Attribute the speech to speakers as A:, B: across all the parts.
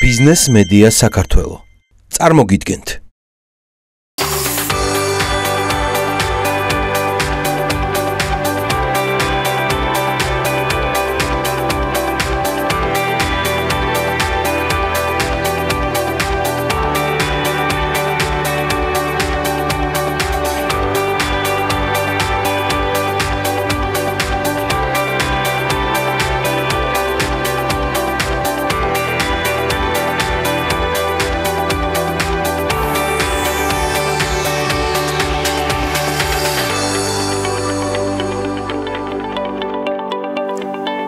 A: ბიზნეს მედია საქართველო. წარმოგიდგენთ.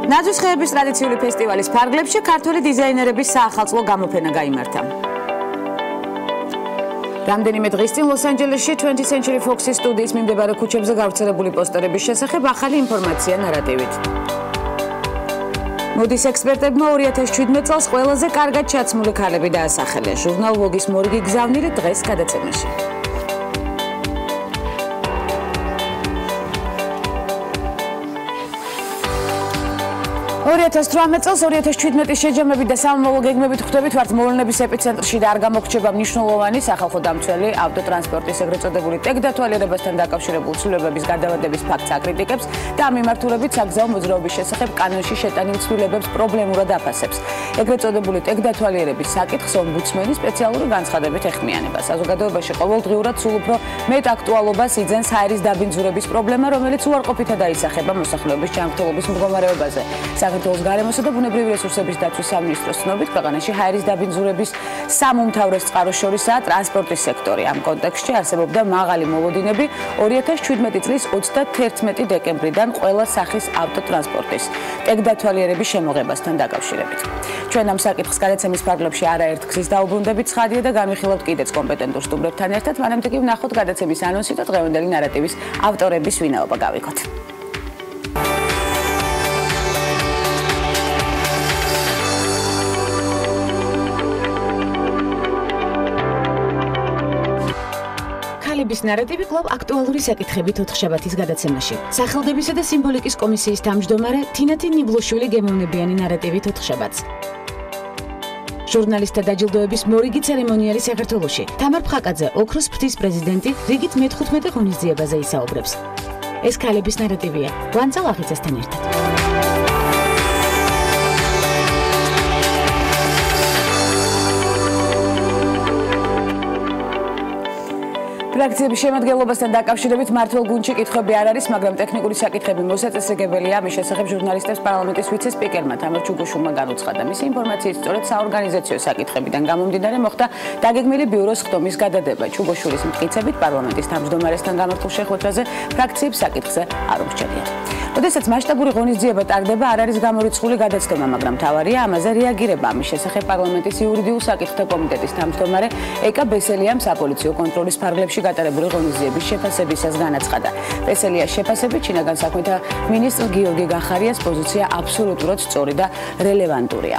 B: ნაძვის ხეების ტრადიციული ფესტივალის ფარგლებში ქართველი დიზაინერების საახალწლო გამოფენა გაიმართა. რამდენიმე დღის წინ ლოს-ანჯელესში 20th Century Fox-ის სტუდიის მიმდებარე ქუჩებზე გავრცელებული პოსტერების შესახებ ახალი ინფორმაცია ნარატივით. მოდის ექსპერტებმა 2017 წელს ყველაზე კარგად ჩაცმული ქალები დაასახელეს. ჟურნალ ვოგის მორიგი გზავნილი დღეს გადაცემაში. 2018 წელს 2017-ის შეჯამებით და სამომავლო გეგმებით ხვდებით ვართ მოვლენების ეპიცენტრში და არ გამოგრჩება მნიშვნელოვანი სახალხო დამცველი ავტოტრანსპორტის ეგრეთ წოდებული ტექდათვალიერებასთან დაკავშირებული ცვლილებების გადავადების ფაქტს აკრიტიკებს და ამ მიმართულებით საგზაო მოძრაობის შესახებ კანონში შეტანილ ცვლილებებს პრობლემურად აფასებს. ეგრეთ წოდებული ტექდათვალიერების საკითხს ომბუდსმენი სპეციალური განცხადებით ეხმიანება. საზოგადოებაში ყოველდღიურად სულ უფრო მეტ აქტუალობას იძენს ჰაერის დაბინძურების პრობლემა, რომელიც უარყოფითად აისახება მოსახლეობის ჯანმრთელობის მდგომარეობაზე. საქართველოს გარემოსა და ბუნებრივი რესურსების დაცვის სამინისტროს ცნობით, ქვეყანაში ჰაერის დაბინძურების სამომთავროს წყაროს შორისაა ტრანსპორტის სექტორი. ამ კონტექსტში არსებობდა მაღალი მოლოდინები 2017 წლის 31 დეკემბრიდან ყველა სახის ავტოტრანსპორტის ტექდათვალიერების შემოღებასთან დაკავშირებით. ჩვენ ამ საკითხს გადაცემის ფარგლებში არაერთ გზის დაუბრუნდებით ცხადია და განვიხილავთ კიდეც კომპეტენტურ სტუმრებთან ერთად, მანამდე კი ვნახოთ გადაცემის ანონსი და დღევანდელი ნარატივის ავტორების ვინაობა გავიქოთ. ქალების ნარატივი კლუბ აქტუალური საკითხებით ოთხშაბათის გადაცემაში. სახელდებისა და სიმბოლიკის კომისიის თავმჯდომარე თინათი ნიბლოშვილი გემოვნებიანი ნარატივით ოთხშაბათს. ჟურნალისტთა დაჯილდოების მორიგი ცერემონიალი საქართველოში. თამარ ფხაკაძე, ოქროს ფრთის პრეზიდენტი, რიგით მე-15 ღონისძიებაზე ისაუბრებს. ეს ქალების ნარატივია. ვანძალ ახიცესთან ერთად. ფრაქციების შემადგენლობასთან დაკავშირებით მართლ გუნდში კითხვები არ არის, მაგრამ ტექნიკური საკითხები მოსაწესრიგებელია. ამის შესახებ ჟურნალისტებს პარლამენტის ვიცე-სპიკერმა თამარ ჩუგუშვილმა განუცხადა. მისი ინფორმაციით სწორედ საორგანიზაციო საკითხებიდან გამომდინარე მოხდა დაგეგმილი ბიუროს ხდომის გადადება. ჩუგუშვილის მტკიცებით პარლამენტის თავმჯდომარესთან გამართულ შეხვედრაზე ფრაქციებს საკითხზე არ ურჩევიათ. როდესაც მასშტაბური ღონისძიება ტარდება, არ არის გამორიცხული გადაცემა, მაგრამ მთავარია ამაზე რეაგირება. ამის შესახებ პარლამენტის იურიდიულ საკითხთა კომიტეტის თავმჯდომარე ეკა ბესელიამ საპოლიციო კონტროლის ფარგლებში გატარებული ღონისძიების შეფასებისას განაცხადა. ბესელიას შეფასებით შინაგან საქმეთა მინისტრ გიორგი გახარიას პოზიცია აბსოლუტურად სწორი და რელევანტურია.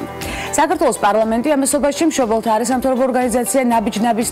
B: საქართველოს პარლამენტი ამასობაში მშობელთა არასამთავრობო ორგანიზაცია ნაბიჯ-ნაბის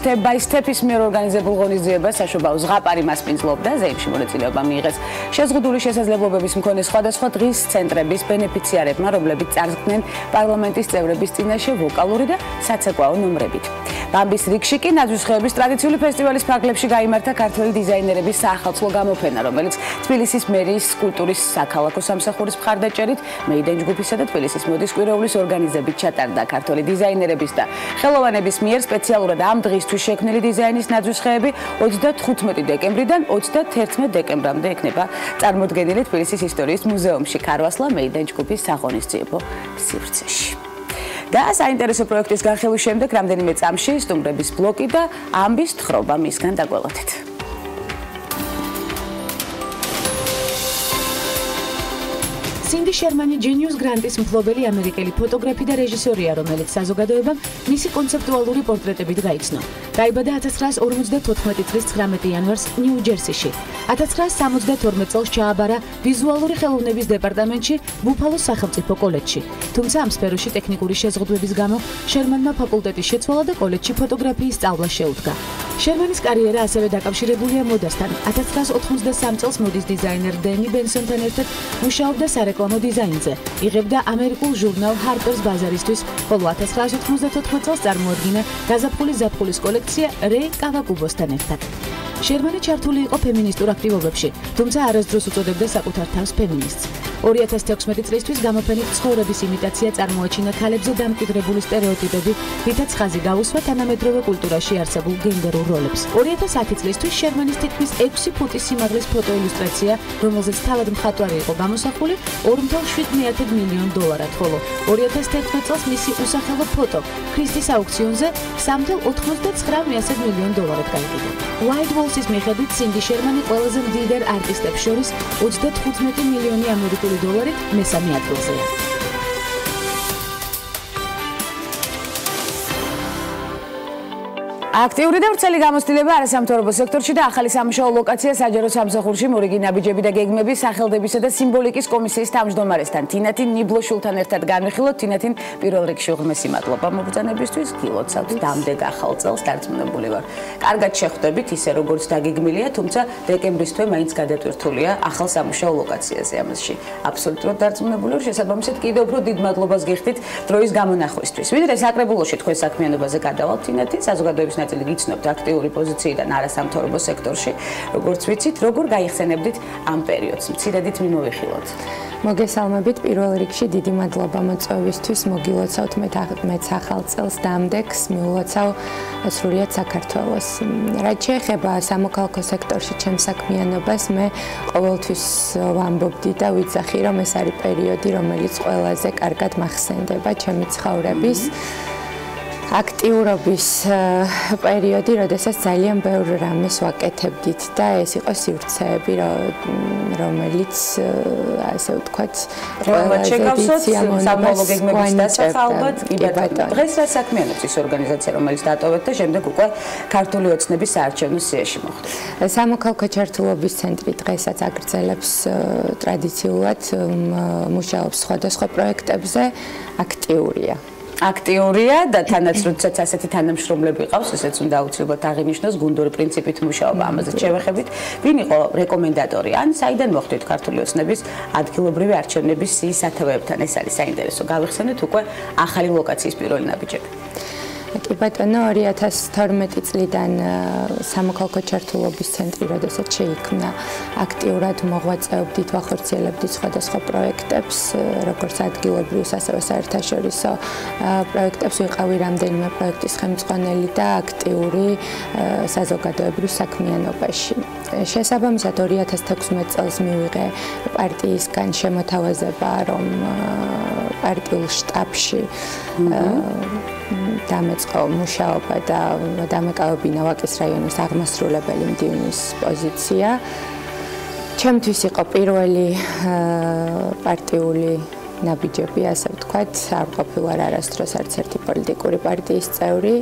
B: თეფის მიერ ორგანიზებულ ღონისძიებას საშობაო ზღაპარი მასპინძლობდა. ზეიმში მონაწილეობა მიიღეს შეზღუდული შესაძლებლობების მქონე სხვადასხვა დღის ცენტრების ბენეფიციარებმა, რომლებიც წარსდგნენ პარლამენტის წევრების წინაშე ვოკალური და საცეკვაო ნომრებით. ბამბის რიგში კი ნაძვის ხეების ტრადიციული ფესტივალის ფარგლებში გაიმართა ქართველი დიზაინერების საახალწლო გამოფენა, რომელიც თბილისის მერიის კულტურის საქალაქო სამსახურის მხარდაჭერით, მეიდენ ჯგუფისა და თბილისის მოდის კვირეულის ორგანიზებით ჩატარდა. ქართველი დიზაინერების და ხელოვანების მიერ სპეციალურად ამ დღისთვის შექმნილი დიზაინის ნაძვის ხეები 35 დეკემბრიდან 31 დეკემბრამდე იქნება წარმოდგენილი თბილისის ისტორიის მუზეუმში ქარვასლა მეიდენ ჯგუფის სახონისძიებო სივრცეში. და საინტერესო პროექტის განხილვის შემდეგ რამდენიმე წამში სტუმრების ბლოკი და ამბის თხრობა მისგან დაგველოდეთ. სინდი შერმანი ჯენიუს გრანტის მფლობელი ამერიკელი ფოტოგრაფი და რეჟისორია, რომელიც საზოგადოებამ მისი კონცეპტუალური პორტრეტებით გაიცნო. დაიბადა 1954 წლის 19 იანვარს ნიუ-ჯერსიში. 1972 წელს ჩააბარა ვიზუალური ხელოვნების დეპარტამენტში ბუფალოს სახელმწიფო კოლეჯში. თუმცა ამ სფეროში ტექნიკური შეზღუდვების გამო შერმანმა ფაკულტეტის შეცვალა და კოლეჯში ფოტოგრაფიის სწავლა შეუდგა. შერმანის კარიერა ასევე დაკავშირებულია მოდასთან. 1983 წელს მოდის დიზაინერ დენი ბენსონთან ერთად მუშაობდა სარეკლამო დიზაინზე. იღებდა ამერიკულ ჟურნალ Harper's Bazaar-ისთვის, ხოლო 1994 წელს წარმოადგინა გაზაფხულის ზაფხულის კოლექცია რეი კავაკუბოსთან ერთად. შერმანი ჩართული იყო ფემინისტურ აქტივობებში, თუმცა არასდროს უწოდებდა საკუთარ თავს ფემინისტს. 2016 წლისთვის გამოფენით ცხოვრების იმიტაცია წარმოაჩინა ქალებზე დამკვიდრებული სტერეოტიპები, რითაც ხაზი გაუსვა თანამედროვე კულტურაში არსებულ გენდერულ როლებს. 2010 წლისთვის შერმანის თითქმის 6 ფუტის სიმაღლის ფოტოილუსტრაცია, რომელზეც თავად მხატვარი იყო გამოსახული, $2.7 მილიონ, ხოლო 2011 წელს მისი usახელო ფოტო ქრისტის აუქციონზე $3.99 მილიონ გაიყიდა. White Walls-ის მიხედვით სინდი შერმანი ყველაზე მდიდარ არტისტებს შორის 35 მილიონი ამერიკული დოლარით მესამე ადგილზეა. აქტიური და ვრცელი გამოცდილება არასამთავრობო სექტორში და ახალი სამუშაო ლოკაცია საჯარო სამსახურში მორიგი ნაბიჯები და გეგმები სახელდებისა და სიმბოლიკის კომისიის თავმჯდომარესთან თინათინ ნიბლოშულთან ერთად განვიხილოთ. თინათინ პირველ რიგში უღრმესი მადლობა მობრძანებისთვის. გილოცავთ დამდეგ ახალ წელს დარწმუნებული ვარ. კარგად შეხვდებით ისე როგორც დაგეგმილია, თუმცა დეკემბრის თვე მაინც გადატვირთულია ახალ სამუშაო ლოკაციაზე. ამაში აბსოლუტურად დარწმუნებული ვარ. შესაბამისად კიდევ უფრო დიდ მადლობას გიხდით დროის გამონახვისთვის. ვიდრე საკრებულოში თქვენ საქმიანობაზე გადავალთ თინათინ საზოგადოების ნაწილი გიცნობთ აქტიური პოზიციიდან არასამთავრობო სექტორში. როგორც ვიცით, როგორ გაიხსენებდით ამ პერიოდს? მცირედით მიმოვიხილოთ.
C: მოგესალმებით პირველ რიგში დიდი მადლობა მოწვევისთვის. მოგილოცავთ მეც ახალ წელს დამდეგს, მიულოცავ სრულად საქართველოს. რაც შეეხება სამოქალაქო სექტორში ჩემს საქმიანობას, მე ყოველთვის ვამბობდი და ვიძახი, რომ ეს არის პერიოდი, რომელიც ყველაზე კარგად მახსენდება ჩემი ცხოვრების. აქტიურობის პერიოდი, როდესაც ძალიან ბევრ რამეს ვაკეთებდით და ეს იყო სივრცეები, რომელიც ასე ვთქვათ,
B: ყველაზე დიდი სამომავლო გეგმების დასახალბად. დღეს რა საქმიანობს ის ორგანიზაცია, რომელიც დატოვეთ და შემდეგ უკვე ქართული ოცნების საარჩევნო სიაში მოხვდით?
C: სამოქალაქო ჩართულობის ცენტრი დღესაც აგრძელებს ტრადიციულად მუშაობს სხვადასხვა პროექტებზე, აქტიურია და თანაც როდესაც ასეთი თანამშრომლები ყავს, ესეც უნდა აუცილებლად აღინიშნოს გუნდური პრინციპით მუშაობა. ამაზე შევეხებით, ვინ იყო რეკომენდატორი ან საიდან მოხვდით ქართული ოცნების ადგილობრივი არჩევნების სიის სათავეებთან? ეს არის საინტერესო. გავიხსენოთ უკვე ახალი ლოკაციის პირველი ნაბიჯები. კი ბატონო, 2012 წლიდან სამოქალაქო ჩართულობის ცენტრი, როდესაც შეიქმნა, აქტიურად მოღვაწეობდით, ვახორციელებდით სხვადასხვა პროექტებს, როგორც ადგილობრივს, ასევე საერთაშორისო პროექტებს. ვიყავი რამდენიმე პროექტის ხელმძღვანელი და აქტიური საზოგადოებრივ საქმიანობაში. შესაბამისად 2016 წელს მივიღე პარტიისგან შემოთავაზება, რომ პარტიულ შტაბში დამეწყო მუშაობა და დამეკავებინა ვაკის რაიონის აღმასრულებელი მდივნის პოზიცია. ჩემთვის იყო პირველი პარტიული ნაბიჯები, ასე ვთქვათ, არ ყოფილვარ არასდროს არც ერთი პოლიტიკური პარტიის წევრი.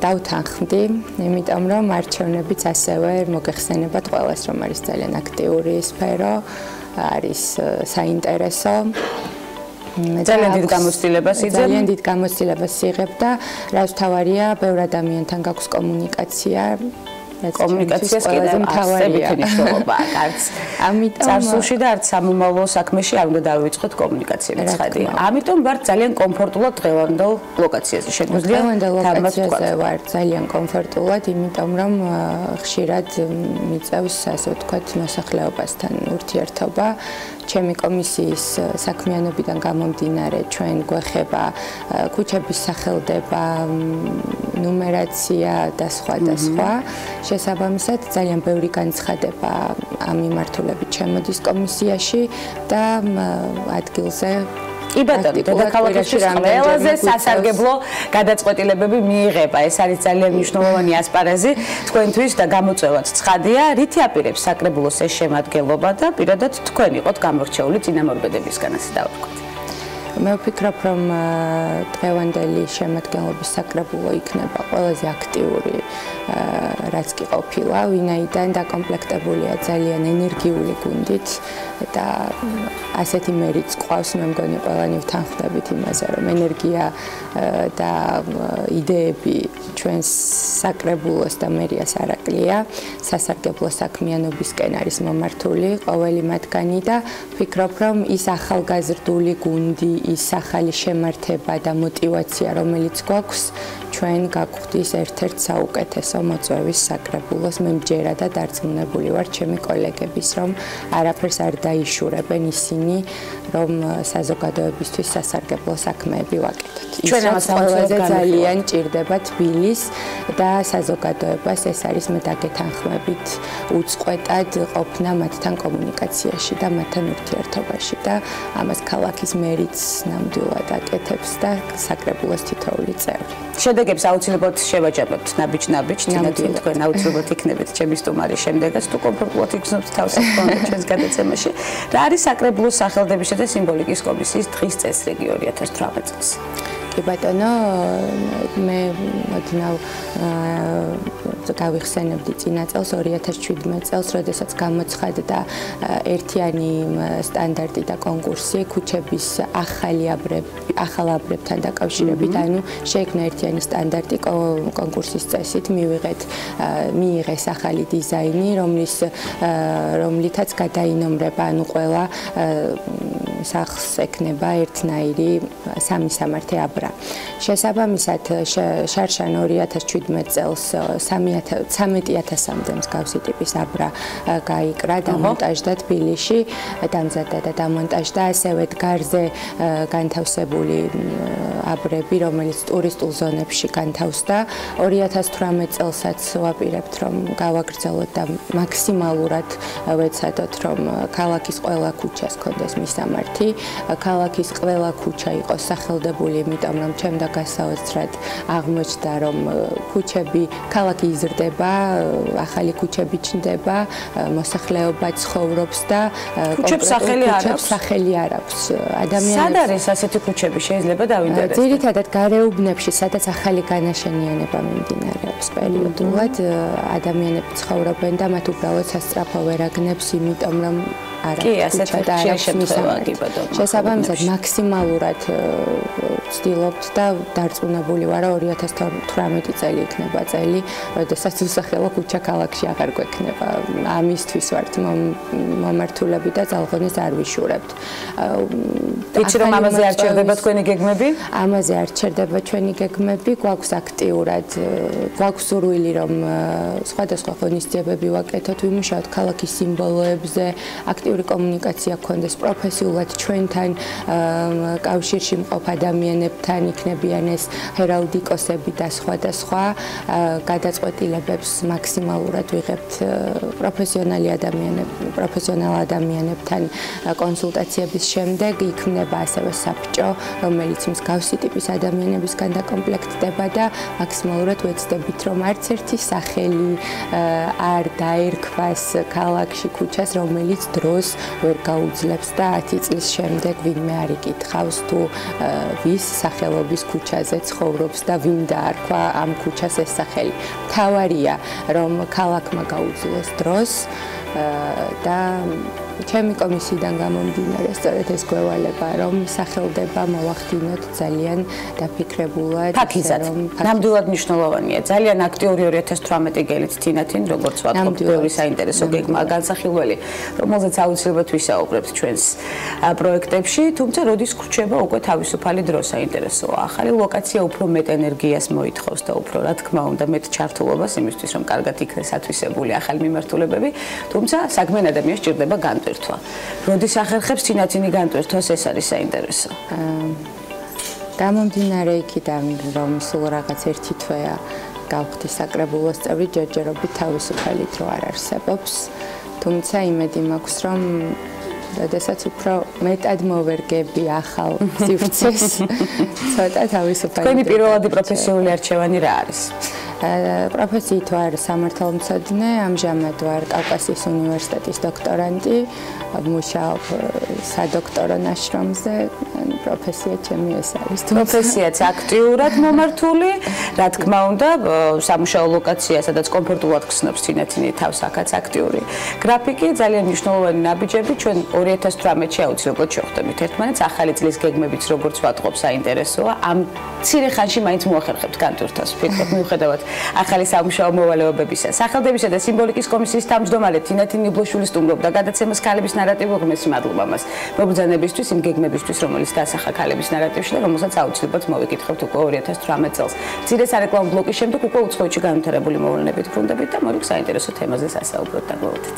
C: დავთანხმდი, იმიტომ რომ არჩევნებიც ასევე მოგეხსენებათ ყველას, რომ არის ძალიან აქტიური სფერო, არის საინტერესო.
B: ძალიან დიდ გამოცდილებას იძლევა.
C: ძალიან დიდ გამოცდილებას იღებ და რაც თავარია, ბევრ ადამიანთან გაქვს კომუნიკაცია.
B: კომუნიკაციას კიდევ არსებითი მნიშვნელობა აქვს. ამიტომ წარსულში და არც სამომავლო საქმეში არ უნდა დავიწყოთ კომუნიკაციების ხედი. ამიტომ ვარ ძალიან კომფორტულად დღევანდელ ლოკაციაზე. შეგვიძლია
C: ლოკაციაზე ვარ ძალიან კომფორტულად, იმიტომ რომ ხშირად მიწევს, ასე ვთქვათ, მოსახლეობასთან ურთიერთობა. ჩემი კომისიის საქმიანობიდან გამომდინარე, ჩვენ გვეხება ქუჩების სახელდება, ნუმერაცია და სხვა და სხვა. შესაბამისად, ძალიან ბევრი განცხადება ამ მიმართულებით შემოდის კომისიაში და ადგილზე
B: კი ბატონო, დედაქალაქში ყველაზე სასარგებლო გადაწყვეტილებები მიიღება. ეს არის ძალიან მნიშვნელოვანი ასპარეზი თქვენთვის და გამოწვევაც ცხადია. რითი აპირებს საკრებულოს ეს შემადგენლობა და პირადად თქვენ იყოთ გამორჩეული წინამორბედებისგან, ასე დავთქვათ.
D: მე ვფიქრობ, რომ დღევანდელი შემადგენლობის საკრებულო იქნება ყველაზე აქტიური, რაც კი ყოფილა, ვინაიდან დაკომპლექტებულია ძალიან ენერგიული გუნდით და ასეთი მერიც ყავს, მე მგონი ყველანი ვთანხმდებით იმაზე, რომ ენერგია და იდეები ჩვენს საკრებულოს და მერიას არაკლია, სასარგებლო საქმიანობისკენ არის მომართული ყოველი მათგანი და ვფიქრობ, რომ ის ახალგაზრდული გუნდი, ის ახალი შემართება და мотиваცია, რომელიც გვაქვს, ჩვენ გაგვხდის ერთ-ერთ საუკეთესო მოწვევის საკრებულოს. მე მჯერა და დარწმუნებული ვარ ჩემი კოლეგების, რომ არაფერს არ დაიშურებენ ისინი, რომ საზოგადოებისთვის სასარგებლო საქმეები ვაკეთოთ.
C: ჩვენ ამას
D: ყველაზე ძალიან ჭირდება თბილის და საზოგადოებას ეს არის მე დაგეთანხმებით უწყვეტად ყოფნა მათთან კომუნიკაციაში და მათთან ურთიერთობაში და ამას ქალაქის მერიც ნამდვილად აკეთებს და საკრებულოს თითოეული წევრი.
C: შედეგებს აუცილებლად შევაჯამებთ ნაბიჯ-ნაბიჯ, თქვენ აუცილებლად იქნებით ჩემი სტუმარი შემდეგაც თუ კომფორტულად იქნებთ თავს თქვენ ჩვენს გადაცემაში. რა არის საკრებულოს სახელდებისა და სიმბოლიკის კომისიის დღის წესრიგი 2018 წელს?
D: კი ბატონო, მე მოდნავ გავიხსენებდი წინა წელს 2017 წელს, როდესაც გამოცხადდა ერთიანი სტანდარტი და კონკურსი ქუჩების ახალ აბრებთან დაკავშირებით, ანუ შეიქმნა ერთიანი სტანდარტი კონკურსის წესით, მიიღეს ახალი დიზაინი, რომლითაც გადაინომრება, ანუ ყველა სახლს ექნება ერთნაირი სამი სამართე აბრა. შესაბამისად, შარშან 2017 წელს 13,000-მდე მსგავსი ტიპის აბრა გაიკრა, დამონტაჟდა თბილისში, დამზადდა და დამონტაჟდა, ასევე გარზე განთავსებული აბრები, რომელიც ტურისტულ ზონებში განთავსდა. 2018 წელსაც ვაპირებთ, რომ გავაგრძელოთ და მაქსიმალურად ვეცადოთ, რომ ქალაქის ყველა ქუჩას ჰქონდეს მისამართი, ქალაქის ყველა ქუჩა იყოს სახელდებული, იმიტომ რომ ჩემდა გასაოცრად აღმოჩნდა, რომ ქალაქი იზრდება, ახალი ქუჩები ჩნდება, მოსახლეობა ცხოვრობს და
C: ქუჩებს
D: სახელი არ აქვს.
C: სად არის ასეთი ქუჩები შეიძლება დავინტერესდეთ?
D: ძირითადად გარეუბნებში, სადაც ახალი განაშენიანება მიმდინარეობს პერიოდულად, ადამიანები ცხოვრობენ და მათ უბრალოდ სასწრაფო ვერ აგნებს, იმიტომ რომ შესაბამისად მაქსიმალურად ვცდილობთ და დარწმუნებული ვარ, 2018 წელი იქნება წელი, როდესაც უსახელო ქუჩა ქალაქში აღარ გვექნება. ამისთვის ვართ მომართულები და ძალღონეს არ ვიშურებთ.
C: ვიცი რომ ამაზე არ ჩერდება თქვენი გეგმები?
D: ამაზე არ ჩერდება ჩვენი გეგმები, გვაქვს აქტიურად, გვაქვს სურვილი, რომ სხვადასხვა ღონისძიებები ვაკეთოთ, ვიმუშაოთ ქალაქის სიმბოლოებზე, აქტიური კომუნიკაცია გქონდეს პროფესიულად ჩვენთან კავშირში მყოფ ადამიანებთან, იქნებიან ეს ჰერალდიკოსები და სხვა გადაწყვეტილებებს მაქსიმალურად ვიღებთ პროფესიონალ ადამიანებთან კონსულტაციების შემდეგ იქმნება ასევე საბჭო, რომელიც მსგავსი ტიპის ადამიანებისგან დაკომპლექტდება და მაქსიმალურად ვეცდებით, რომ არც ერთი სახელი არ დაერქვას ქალაქში ქუჩას, რომელიც დროს ვერ გაუძლებს და 10 წლის შემდეგ ვინმე არ იკითხავს თუ ვის სახელობის ქუჩაზე ცხოვრობს და ვინ დაარქვა ამ ქუჩას ეს სახელი. მთავარია, რომ ქალაქმა გაუძლოს დროს და ჩემი კომისიიდან გამომდინარე სწორედ ეს გვევალება, რომ სახელდება მოვახდინოთ ძალიან დაფიქრებულად,
C: რომ ნამდვილად მნიშვნელოვანია. ძალიან აქტიური 2018 გელით თინათინ, როგორც ვთქვათ, ბევრი საინტერესო გეგმაა განსახილველი, რომელზეც აუცილებლად ვისაუბრებთ ჩვენს პროექტებში, თუმცა როდის გრჩება უკვე თავისუფალი დრო საინტერესოა. ახალი ლოკაცია უფრო მეტ ენერგიას მოითხოვს და უფრო რა თქმა უნდა მეტ ჩართულობას იმისთვის, რომ კარგად იქნეს ათვისებული ახალი მიმართულებები, თუმცა საქმიან ადამიანს სჭირდება განტვირთვა. როდის ახერხებს თინათინი განტვირთვას, ეს არის საინტერესო.
D: გამომდინარე იქიდან, რომ სულ რაღაც ერთი თვეა გავხდი საკრებულოს წევრი, ჯერჯერობით თავისუფალი დრო არ არსებობს, თუმცა იმედი მაქვს, რომ როდესაც უფრო მეტად მოვერგები ახალ სივრცეს, ცოტა თავისუფალი.
C: თქვენი პირველადი პროფესიული არჩევანი რა არის?
D: პროფესიით ვარ სამართალმცოდნე, ამჟამად ვარ კავკასიის უნივერსიტეტის დოქტორანტი, მუშაობ სადოქტორო ნაშრომზე, პროფესია ჩემი ეს არის.
C: პროფესიაც აქტიურად მომართული, რა თქმა უნდა, სამუშაო ლოკაცია, სადაც კომფორტულად გრძნობს თინათინი თავს, აქაც აქტიური გრაფიკი, ძალიან მნიშვნელოვანი ნაბიჯები, ჩვენ 2018-ში აუცილებლად შევხვდებით ერთმანეთს, ახალი წლის გეგმებიც როგორც ვატყობ საინტერესოა, ამ მცირე ხანში მაინც მოახერხებთ განტვირთვას, ვფიქრობ, მიუხედავად ახალი სამუშაო მოვალეობებისა. სახელმდებისა და სიმბოლიკის კომისიის თავმჯდომარე თინათინ ნიბლოშვილი სტუმრობდა გადაცემას ქალების ნარატივი, უღმესი მადლობა მას მობრძანებისთვის, იმ გეგმებისთვის, რომელიც დასახა ქალების ნარატივში და რომელსაც აუცილებლად მოვიკითხებთ უკვე 2018 წელს. მცირე სარეკლამო ბლოკის შემდეგ უკვე უცხოეთში განვითარებული მოვლენებით ბრუნდებით და მოდი საინტერესო თემაზე სასაუბროთ და გველოდეთ.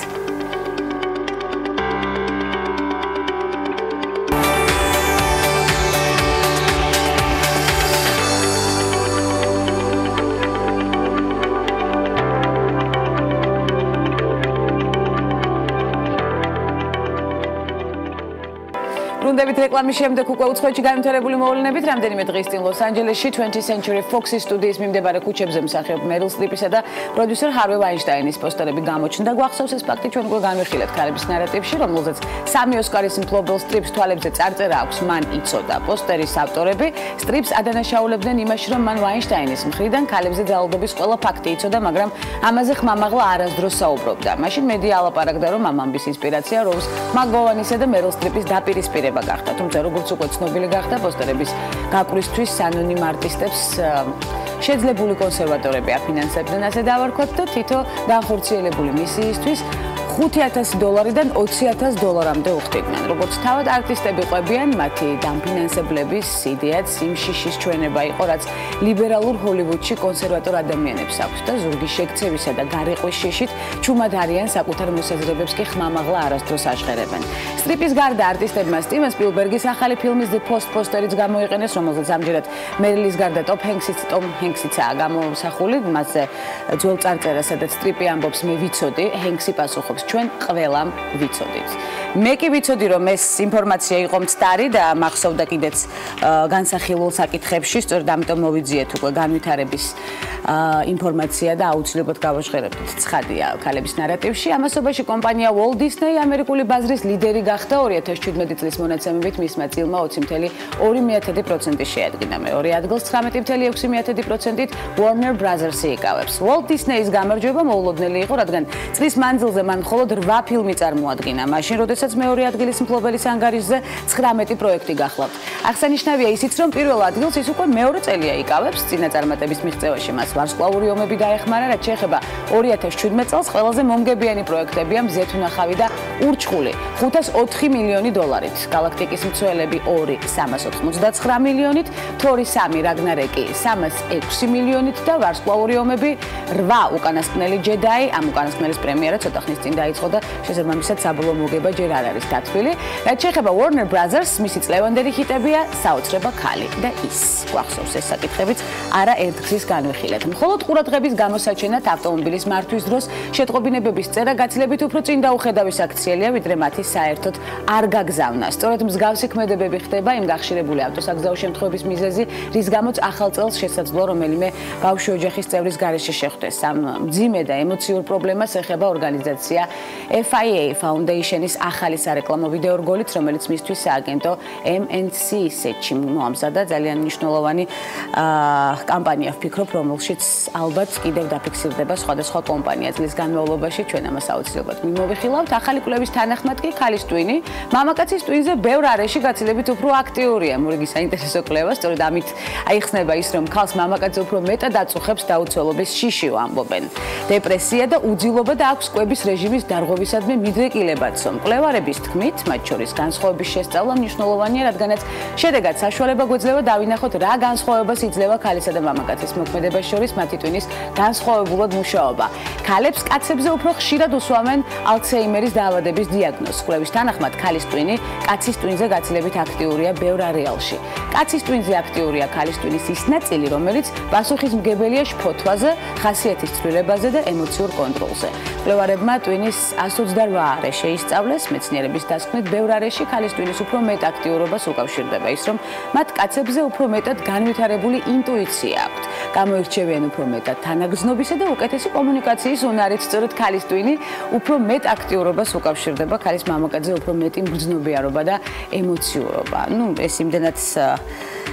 C: ბრუნდებით რეკლამის შემდეგ უკვე უცხოეთში განვითარებული მოვლენებით, რამდენიმე დღის წინ ლოს-ანჯელესში 20th Century Fox-ის სტუდიის მიმდებარე ქუჩებზე მსახიობ მერილ სტრიპისა და პროდიუსერ ჰარვი ვაინშტაინის პოსტერები გამოჩნდა. გვახსოვს ეს ფაქტი, ჩვენ უკვე განვიხილეთ ქალების ნარატივში, რომელზეც 3 ოსკარის მფლობელ სტრიპს თვალებზე წარწერა აქვს, მან იცოდა. პოსტერის ავტორები სტრიპს ადანაშაულებდნენ იმაში, რომ მან ვაინშტაინის მხრიდან ქალებზე ძალადობის ყველა ფაქტი იცოდა, მაგრამ ამაზე ხმამაღლა არასდროს საუბრობდა. მაშინ მედია ალაპარაკდა, რომ ამ ამბის ინსპირაცია როუზ მაკგოვანისა და მერილ სტრიპის დაპირისპირება გახდა, თუმცა როგორც უკვე ცნობილი გახდა, პოსტერების გაკვირვისთვის ანონიმ არტისტებს შეძლებული კონსერვატორები აფინანსებდნენ, ასე დავარქვათ და თითო განხორციელებული მისიისთვის $5,000-დან $20,000-მდე უხდიდნენ. როგორც თავად არტისტები ყვებიან, მათი დამფინანსებლების იდეაც იმ შიშის ჩვენება იყო, რაც ლიბერალურ ჰოლივუდში კონსერვატორ ადამიანებს აქვს და ზურგის შექცევისა და გარიყვის შიშით ჩუმად არიან საკუთარ მოსაზრებებს კი ხმამაღლა არასდროს აჟღერებენ. სტრიპის გარდა არტისტებმა სტივენ სპილბერგის ახალი ფილმის The Post პოსტერიც გამოიყენეს, რომელზეც ამჯერად მერილის გარდა ტომ ჰენქსიცაა გამოსახული, მასზე ძველ წარწერას, სადაც სტრიპი ამბობს, მე ვიცოდი, ჰენქსი პასუხობს, ჩვენ ყველამ ვიცოდით. მე კი ვიცოდი, რომ ეს ინფორმაცია იყო მცდარი და მახსოვდა კიდეც განსახილულ საკითხებში, სწორედ ამიტომ მოვიძიეთ უკვე განვითარების ინფორმაცია და აუცილებლად გავაჟღერებთ ცხადია ქალების ნარატივში. ამასობაში კომპანია Walt Disney ამერიკული ბაზრის ლიდერი გახდა 2017 წლის მონაცემებით მისმა წილმა 20.2% შეადგინა. მეორე ადგილს 19.6%-ით Warner Brothers-ი იკავებს. Walt Disney-ის გამარჯვება მოულოდნელი იყო, რადგან წლის მანძილზე მან მხოლოდ 8 ფილმი წარმოადგინა. მაშინ, როდესაც მეორე ადგილის მფლობელის ანგარიშზე 19 პროექტი გახლავთ. აღსანიშნავია ისიც, რომ პირველ ადგილს ის უკვე მეორე წელია იკავებს. წინაწარმატების მიღწევაში მას ვარსკვლავური ომები დაეხმარა, რაც შეეხება 2017 წელს ყველაზე მომგებიანი პროექტებია მზეთ უნახავი და ურჩხული $504 მილიონი. გალაქტიკის მცველები 2 399 მილიონით, თორი 3 რაგნარეკი 306 მილიონით და ვარსკვლავური ომები 8 უკანასკნელი ჯედაი. ამ უკანასკნელის პრემიერა ცოტა ხნის წინ დაიწყო და შესაბამისად საბოლოო მოგება ჯერ არ არის დათვლილი. რაც შეეხება Warner Brothers, მისი წლევანდელი ჰიტებია საოცრება ქალი და ის. გვახსოვს ეს საკითხებიც არა ერთხლის განვიხილეთ. მხოლოდ ყურადღების გამოსაჩენად ავტომობილის მართვის დროს შეტყობინებების წერა გაცილებით უფრო წინ დაუხედავის აქციელია, ვიდრე მათი საერთოდ არ გაგზავნა. სწორედ მსგავსი ქმედებები ხდება იმ გახშირებული ავტოსაგზაო შემთხვევების მიზეზი, რის გამოც ახალ წელს შესაძლოა რომელიმე ბავშვი ოჯახის წევრის გარეშე შეხვდეს. ამ მძიმე და ემოციურ პრობლემას ეხება ორგანიზაცია FIA Foundation-ის ახალი სარეკლამო ვიდეო რგოლით, რომელიც მისთვის სააგენტო MNC-ში მოამზადა. ძალიან მნიშვნელოვანი კამპანია ვფიქრობ, რომელშიც ალბათ კიდევ დაფიქსირდება სხვადასხვა კომპანია წლის განმავლობაში. ჩვენ ამას აუცილებლად მიმოვიხილავთ. ახალი კვლევის თანახმად კი ქალის ტვინი მამაკაცის ტვინზე ბევრ არეში გაცილებით უფრო აქტიურია. მორიგი საინტერესო კვლევა, სწორედ ამით აიხსნება ის, რომ ქალს მამაკაცზე უფრო მეტად აწუხებს დაუცველობის შიში, ამბობენ. დეპრესია და უძილობა და აქვს კვების რეჟიმის დარღვევისადმი მიდრეკილებაცო. მკვლევარების თქმით, მათ შორის განსხვავების შესწავლა მნიშვნელოვანია, რადგანაც შედეგად საშუალება გვეძლევა დავინახოთ, რა განსხვავებას იძლევა ქალისა და მამაკაცის მოქმედებას შორის მათი ტვინის განსხვავებულად მუშაობა. ქალებს კაცებზე უფრო ხშირად უსვამენ ალცჰეიმერის დაავადების დიაგნოზს. კვლევის თანახმად, ქალის ტვინი კაცის ტვინზე გაცილებით აქტიურია ბევრ არეალში. კაცის ტვინზე აქტიურია ქალის ტვინის ის ნაწილი, რომელიც პასუხისმგებელია შფოთვაზე, ხასიათის ცვლილებაზე და ემოციურ კონტროლზე. მკვლევარებმა ტვინის 128 არე შეისწავლეს. მეცნიერების დასკვნით, ბევრ არეში ქალის ტვინის უფრო მეტ აქტიურობას უკავშირდება
B: ვრცელდება ის, რომ მათ კაცებზე უფრო მეტად განვითარებული ინტუიცია აქვთ. გამოირჩევიან უფრო მეტად თანაგზნობისა და უკეთესი კომუნიკაციის უნარით, სწორედ ქალის ტვინი უფრო მეტ აქტიურობას უკავშირდება, ქალის მამაკაცზე უფრო მეტი მგრძნობიარობა და ემოციურობა. ეს იმდენად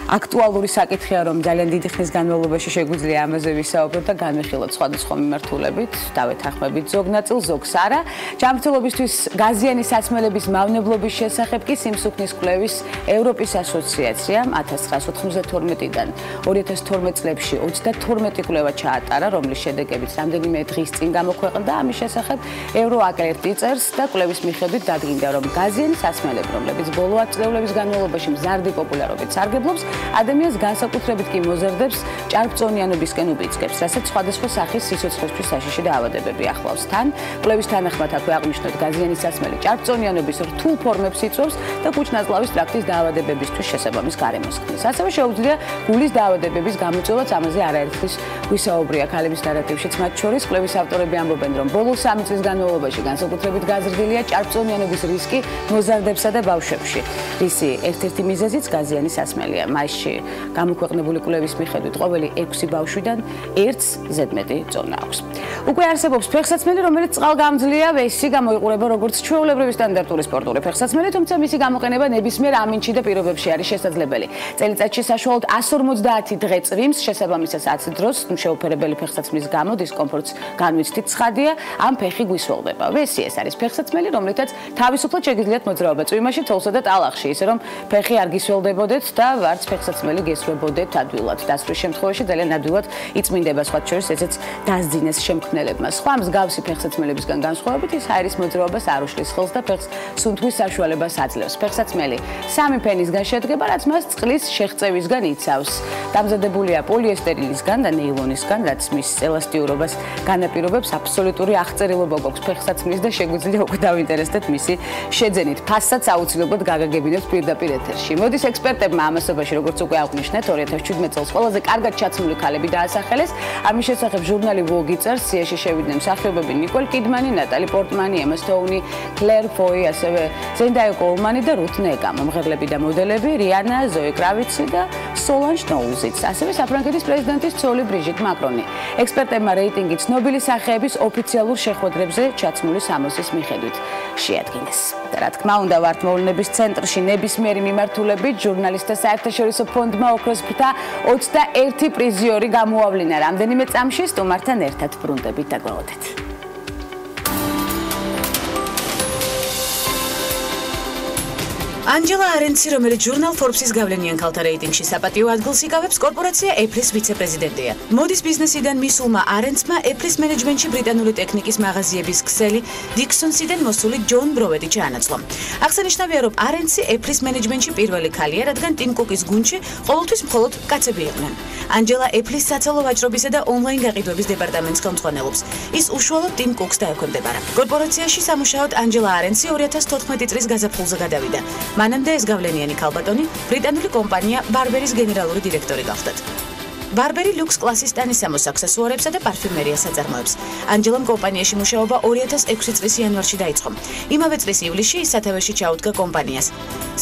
B: აქტუალური საკითხია, რომ ძალიან დიდი ხნის განმავლობაში შეგვიძლია ამაზე ვისაუბროთ და განვიხილოთ სხვადასხვა მიმართულებით, დავეთანხმებით ზოგ ნაწილს, ზოგს არა. ჯანმრთელობისთვის გაზიანი სასმელების მავნებლობის შესახებ კი სიმსუქნის კვლევის ევროპის ასოციაციამ 1992-დან 2012 წლებში 32 კვლევა ჩაატარა, რომლის შედეგებიც რამდენიმე დღის წინ გამოქვეყნდა. ამის შესახებ ევროაკერტი წერს და კვლევის მიხედვით დადგინდა, რომ გაზიანი სასმელები, რომლებიც ბოლო ათწლეულების განმავლობაში მზარდი პოპულარობით სარგებლობს, ადამიანს განსაკუთრებით კი მოზარდებს ჭარბწონიანობისკენ უბიძგებს, რასაც სხვადასხვა სახის სიცოცხლისთვის საშიში დაავადებები ახლავს. თან კვლევის თანახმად აქვე აღნიშნოთ, გაზიანი სასმელი ჭარბწონიანობის რთულ ფორმებს იწვევს და კუჭ-ნაწლავის ტრაქტის დაავადებებისთვის შესაბამის გარემოს ქმნის. ასევე შეუძლია გულის დაავადებების გამოწვევაც, ამაზე არაერთხელ ვისაუბრია ქალების ნარატივშიც მათ შორის. კვლევის ავტორები ამბობენ, რომ ბოლო 3 წლის განმავლობაში განსაკუთრებით გაზრდილია ჭარბწონიანობის რისკი მოზარდებსა და ბავშვებში. ისი ერთ-ერთი მიზეზიც გაზიანი სასმელია. მასში გამოქვეყნებული კვლევის მიხედვით ყოველი 6 ბავშვიდან 1-ს ზედმეტი წონა აქვს. უკვე არსებობს ფეხსაცმელი, რომელიც წყალგამძლეა, ვესი გამოიყურება როგორც ჩვეულებრივი სტანდარტული სპორტული ფეხსაცმელი, თუმცა მისი გამოყენება ნებისმიერ ამინდში და პირობებში არის შესაძლებელი. წელიწადში საშუალოდ 150 დღე წვიმს, შესაბამისად 10 დროს შეუფერებელი ფეხსაცმლის გამო დისკომფორტს განვიცდით ცხადია, ამ ფეხი გვისველდება. ვესი ეს არის ფეხსაცმელი, რომლითაც თავისუფლად შეგიძლიათ მოძრაობა წვიმაში, თოვლსა და ტალახში, ისე რომ ფეხი არ გისველდებოდეთ და ვარც ფეხსაცმელი გესვებოდეთ ადვილად. დასვრის შემთხვევაში ძალიან ადვილად იწმინდება, სხვა შორის ესეც დასძინეს შემქმნელებმა. სხვა მსგავსი ფეხსაცმელებისგან განსხვავებით ის აირის მოძრაობას არ უშლის ხელს და ფეხს სუნთქვის საშუალებას აძლევს. ფეხსაცმელი 3 ფენისგან შედგება, რაც მას წყლის შეღწევისგან იცავს. დამზადებულია პოლიესტერილისგან და ნეილონისგან, რაც მის ელასტიურობას განაპირობებს. აბსოლუტური აღწერილობა გვაქვს ფეხსაცმლის და შეგვიძლია უკვე დავინტერესდეთ მისი შეძენით. ფასსაც აუცილებლად გაგაგებინებთ პირდაპირ ეთერში. მოდის ექსპერტებმა ამასობაში, როგორც უკვე აღვნიშნეთ, 2017 წელს ყველაზე კარგად ჩაცმული ქალები დაასახელეს. ამის შესახებ ჟურნალი Vogue წერს, სიაში შევიდნენ მსახიობები ნიკოლ კიდმანი, ნატალი პორტმანი, ემა სტოუნი, კლერ ფოი, ასევე ზენდაია კოლმანი და რუთ ნეგა. მომღერლები და მოდელები რიანა, ზოი კრავიცი და სოლანჟ ნოულზიც, ასევე საფრანგეთის პრეზიდენტის ცოლი ბრიჟიტ მაკრონი. ექსპერტებმა რეიტინგი ცნობილი სახეების ოფიციალურ შეხვედრებზე ჩაცმული სამოსის მიხედვით შეადგინეს. და რა თქმა უნდა, ვართ მოვლენების ცენტრში ნებისმიერი მიმართულებით ჟურნალისტთა საერთაშორისო ფონდმა ოქროს ფრთა 21 პრიზიორი გამოავლინა. რამდენიმე წამში სტუმართან ერთად ბრუნდებით და გველოდეთ.
C: ანჯელა არენცი, რომელიც ჟურნალ Forbes-ის გავლენიან ქალთა რეიტინგში საპატიო ადგილს იკავებს, კორპორაცია Apple-ის ვიცე-პრეზიდენტია. მოდის ბიზნესიდან მისულმა არენცმა Apple-ის მენეჯმენტში ბრიტანული ტექნიკის მაღაზიების ქსელი Dixon-სიდან მოსული ჯონ ბროვედი ჩაანაცვლა. აღსანიშნავია, რომ არენცი Apple-ის მენეჯმენტში პირველი ქალია, რადგან ტიმ კუკის გუნდში ყოველთვის მხოლოდ კაცები იყვნენ. ანჯელა Apple-ის საცალო ვაჭრობისა და ონლაინ გაყიდვების დეპარტამენტს ხელმძღვანელობს. ის უშუალოდ ტიმ კუკს დაექვემდებარა. კორპორაციაში სამუშაოდ ანჯელა არენცი 2014 წლის გაზაფხულზე გადავიდა. მანამდე ეს გავლენიანი ქალბატონი ბრიტანული კომპანია ბარბერის გენერალური დირექტორი გახდათ. ბარბერი ლუქს კლასის ტანისამოს აქსესუარებსა და პარფიუმერიას აწარმოებს. ანჯელამ კომპანიაში მუშაობა 2006 წლის იანვარში დაიწყო. იმავე წლის ივლისში ის სათავეში ჩაუდგა კომპანიას.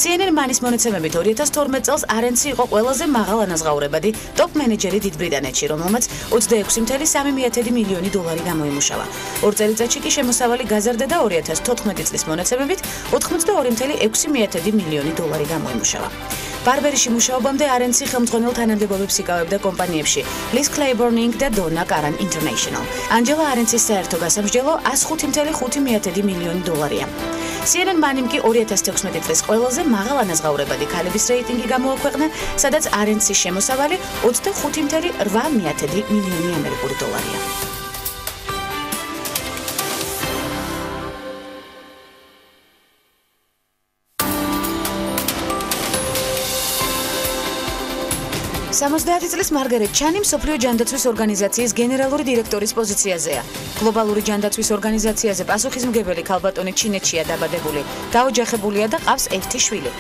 C: CNN მანის მონაცემებით 2012 წელს არენცი იყო ყველაზე მაღალანაზღაურებადი ტოპ მენეჯერი დიდ ბრიტანეთში, რომელმაც 26.3 მილიონი დოლარი გამოიმუშავა. 2 წელიწადში კი შემოსავალი გაზარდა და 2014 წლის მონაცემებით 82.6 მილიონი დოლარი გამოიმუშავა. ბარბერიში მუშაობამდე არენცი ხელმძღვანელ თანამდებობებს იკავებდა კომპანიებში Liz Claiborne და Donna Karan International. ანჯელა არენცის საერთო გასამსჯელო 105.5 მილიონი დოლარია. CNN მანიმ კი 2016 წლის ყველაზე მაღალანაზღაურებადი ქალების რეიტინგი გამოაქვეყნა, სადაც არენცის შემოსავალი 25.8 მილიონი ამერიკული დოლარია. სამოცდაათი წლის მარგარეტ ჩანი მსოფლიო ჯანდაცვის ორგანიზაციის გენერალური დირექტორის პოზიციაზეა. გლობალური ჯანდაცვის ორგანიზაციაზე პასუხისმგებელი ქალბატონი ჩინეთშია დაბადებული, დაოჯახებულია და ყავს 1 შვილი.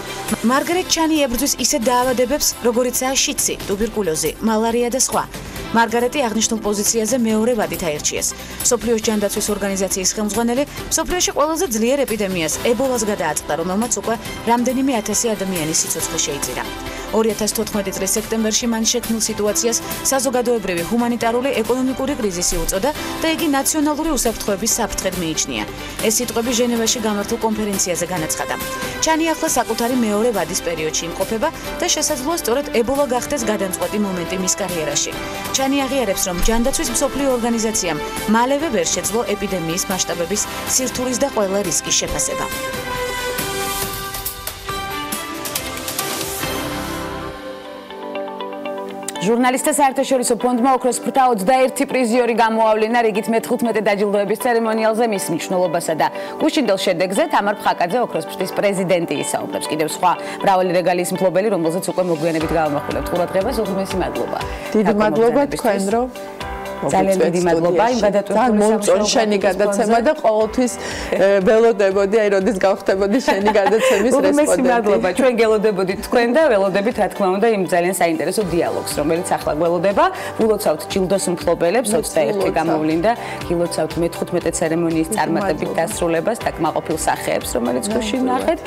C: მარგარეტ ჩანი ებრძვის ისეთ დაავადებებს, როგორიცაა შიცი, ტუბერკულოზი, მალარია და სხვა.
E: მარგარეტი აღნიშნულ პოზიციაზე მეორე ვადით აირჩიეს. მსოფლიოს ჯანდაცვის ორგანიზაციის ხელმძღვანელი მსოფლიოში ყველაზე ძლიერ ეპიდემიას ებოლას გადააწყდა, რომელმაც უკვე რამდენიმე ათასი ადამიანის სიცოცხლე შეიწირა. 2014 წლის სექტემბერში მან შექმნილ სიტუაციას საზოგადოებრივი ჰუმანიტარული ეკონომიკური კრიზისი უწოდა და იგი ნაციონალური უსაფრთხოების საფრთხედ მიიჩნია. ეს სიტყვები ჟენევაში გამართულ კონფერენციაზე განაცხადა. ჩანიახლა საკუთარი მეორე ვადის პერიოდში იმყოფება და შესაძლოა სწორედ ებოლა გახდეს გადამწყვეტი მომენტი მის კარიერაში. ჩანი აღიარებს, რომ ჯანდაცვის მსოფლიო ორგანიზაციამ მალევე ვერ შეძლო ეპიდემიის მასშტაბების, სირთულის და ყველა რისკის შეფასება.
B: ჟურნალისტთა საერთაშორისო ფონდმა ოქროს ფრთა 21 პრიზიორი გამოავლინა რიგით მე-15 დაჯილდოების ცერემონიალზე მის მნიშვნელობასა და გუშინდელ შედეგზე თამარ ფხაკაძე ოქროს ფრთის პრეზიდენტი ისაუბრებს. კიდევ სხვა მრავალი რეგალიის მფლობელი, რომელზეც უკვე მოგვიანებით გავამახვილებთ ყურადღებას, უღრმესი მადლობა.
F: დიდი მადლობა თქვენ, რომ
B: ძალიან დიდი მადლობა იმ გადატვირთული
F: სამშობლოში შენი გადაცემა და ყოველთვის ველოდებოდი, აი როდის გავხდებოდი შენი გადაცემის რესპონდენტი.
B: მადლობა. ჩვენ გელოდებოდით თქვენ და ველოდებით რა თქმა უნდა იმ ძალიან საინტერესო დიალოგს, რომელიც ახლა გველოდება. ვილოცავთ ჯილდოს მფლობელებს 21 გამოვლინდა, გილოცავთ მე-15 ცერემონიის წარმატებით დასრულებას და კმაყოფილ სახეებს, რომელიც გუშინ ნახეთ.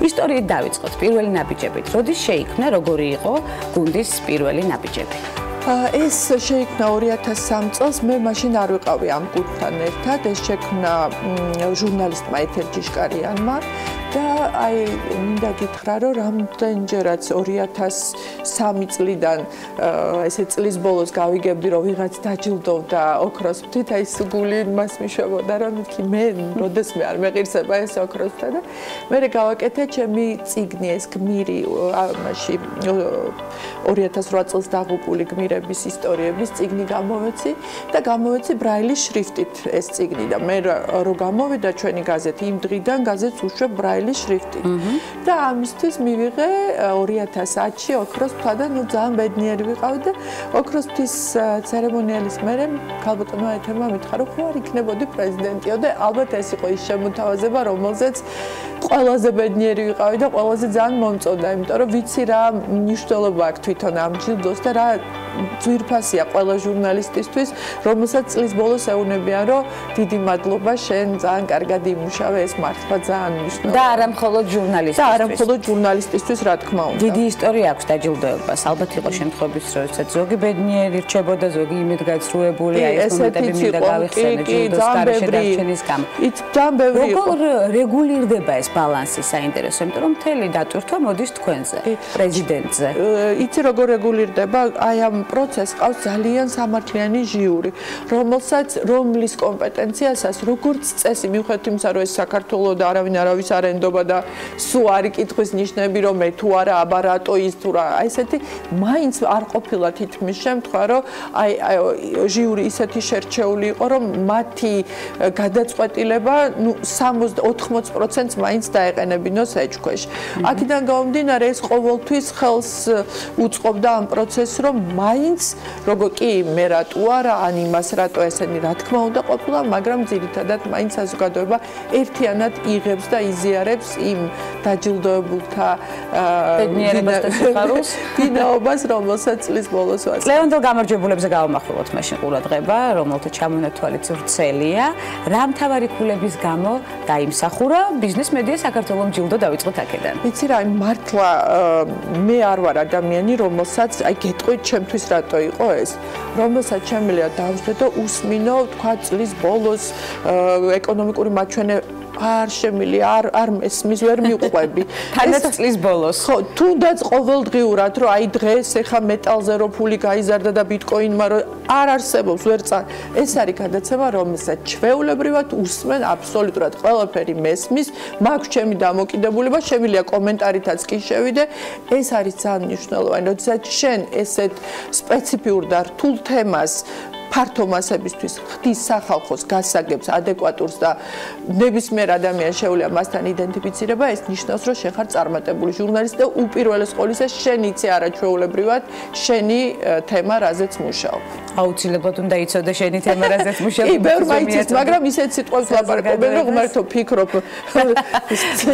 B: ისტორიით დავიწყოთ პირველი ნაბიჯებით. როდის შეიქმნა, როგორი იყო გუნდის პირველი ნაბიჯები?
F: ეს შეიქმნა 2003 წელს, მე მაშინ არ ვიყავი ამ გუნდთან ერთად, ეს შექმნა ჟურნალისტმა ეთერ ჯიშკარიანმა და აი მინდა გითხრა, რომ რამდენჯერაც 2003 წლიდან ესე წლის ბოლოს გავიგებდი, რომ ვიღაც დაჯილდოვდა ოქროს ფრთით, აი სულ მას მიშვებოდა, რომ მე როდესმე არ მეღირსება ეს ოქროს ფრთა და მე გავაკეთე ჩემი წიგნი ეს გმირი ამაში 2008 წელს დაღუპული გმირების ისტორიების წიგნი გამოვეცი და გამოვეცი ბრაილის შრიფტით ეს წიგნი და მე რო გამოვიდა ჩვენი გაზეთი იმ დღიდან გაზეთს უშვებ ბრაილის შრიფტით და ამისთვის მივიღე 2010-ში ოქროს ფრთა და ნუ ძალიან ბედნიერი ვიყავი და ოქროს ფრთის ცერემონიალის მერე ქალბატონმა ეთერმა მითხრა რომ ხო არ იქნებოდი პრეზიდენტიო და ალბათ ეს იყო ის შემოთავაზება რომელზეც ყველაზე ბედნიერი ვიყავი და ყველაზე ძალიან მომწონდა იმიტომ რომ ვიცი რა მნიშვნელობა აქვს თვითონ ამ ჯილდოს და რა ძვირფასია ყველა ჟურნალისტისთვის, რომელსაც წლის ბოლოს ეუბნებიან, რომ დიდი მადლობა, შენ ძალიან კარგად იმუშავე, ეს მართლა ძალიან მნიშვნელოვანია.
B: და არა მხოლოდ ჟურნალისტისთვის.
F: და არა მხოლოდ ჟურნალისტისთვის, რა თქმა უნდა.
B: დიდი ისტორია აქვს დაჯილდოებას. ალბათ იყო შემთხვევები, როდესაც ზოგი ბედნიერი რჩებოდა, ზოგი იმედგაცრუებული, აი ეს მომენტები მინდა გავიხსენე ჯილდოს გარეშე დარჩენის გამო.
F: ძალიან ბევრი იყო.
B: როგორ რეგულირდება ეს ბალანსი საინტერესო, იმიტომ რომ მთელი დატვირთვა მოდის თქვენზე, პრეზიდენტზე.
F: იცი როგორ რეგულირდება? აი ამ პროცესს ყავს ძალიან სამართლიანი ჟიური, რომლის კომპეტენციასაც როგორც წესი მიუხედავად იმისა, რომ ეს საქართველო და არავინ არავის არ ენდობა და სულ არ იკითხვის ნიშნები, რომ მე თუ არა აბა რატო ის თუ რა, აი ესეთი მაინც არ ყოფილა თითქმის შემთხვევა, რომ აი ჟიური ისეთი შერჩეული იყო, რომ მათი გადაწყვეტილება ნუ 60-80% მაინც დაეყენებინოს ეჭქვეშ. აქედან გამომდინარე ეს ყოველთვის ხელს უწყობდა ამ პროცესს, რომ მაინც როგორ კი მე რატო არა ან იმას რატო ესენი რა თქმა უნდა ყოფილა, მაგრამ ძირითადად მაინც საზოგადოება ერთიანად იღებს და იზიარებს იმ დაჯილდოებულთა
B: ბედნიერებას და სიხარულს,
F: ვინაობას, რომელსაც წლის ბოლოს ვაწევ.
B: ლევანდელ გამარჯვებულებზე გავამახვილოთ მაშინ ყურადღება, რომელთა ჩამონათვალიც ვრცელია, რა მთავარი ქულების გამო დაიმსახურა ბიზნეს მედია საქართველოს ჯილდო დავიწყოთ აქედან.
F: იცი რა, მართლა მე არ ვარ ადამიანი, რომელსაც აი გეტყვით ჩემთვის რატო იყო ეს, რომელსაც შემიძლია დავждე და უსმინო თქვა წლის ბოლოს ეკონომიკური მაჩვენე არ შემიძლია არ ესმის ვერ მიყვები
B: თანაც წლის ბოლოს
F: ხო თუნდაც ყოველდღიურად რომ აი დღეს ეხა მეტალზე რო ფული გაიზარდა და ბიტკოინმა რო არ არსებობს ვერ წარ ეს არის გადაცემა რომელსაც ჩვეულებრივად უსმენ აბსოლუტურად ყველაფერი მესმის მაქვს ჩემი დამოკიდებულება შემიძლია კომენტარითაც კი შევიდე ეს არის ძალიან მნიშვნელოვანი როდესაც შენ ესეთ სპეციფიურ და რთულ თემას ფართო მასებისთვის ხდის სახალხოს გასაგებს ადეკვატურს და ნებისმიერ ადამიანს შეუძლია მასთან იდენტიფიცირება, ეს ნიშნავს, რომ შენ ხარ წარმატებული ჟურნალისტი და უპირველეს ყოვლისა შენ იცი არაჩვეულებრივად შენი თემა, რაზეც მუშაობ.
C: აუცილებლად უნდა იცოდე შენი თემა, რაზეც მუშაობ.
F: კი, ბევრმა იცის, მაგრამ ისეთ სიტყვებს ლაპარაკობენ, რომ ღმერთო ფიქრობ.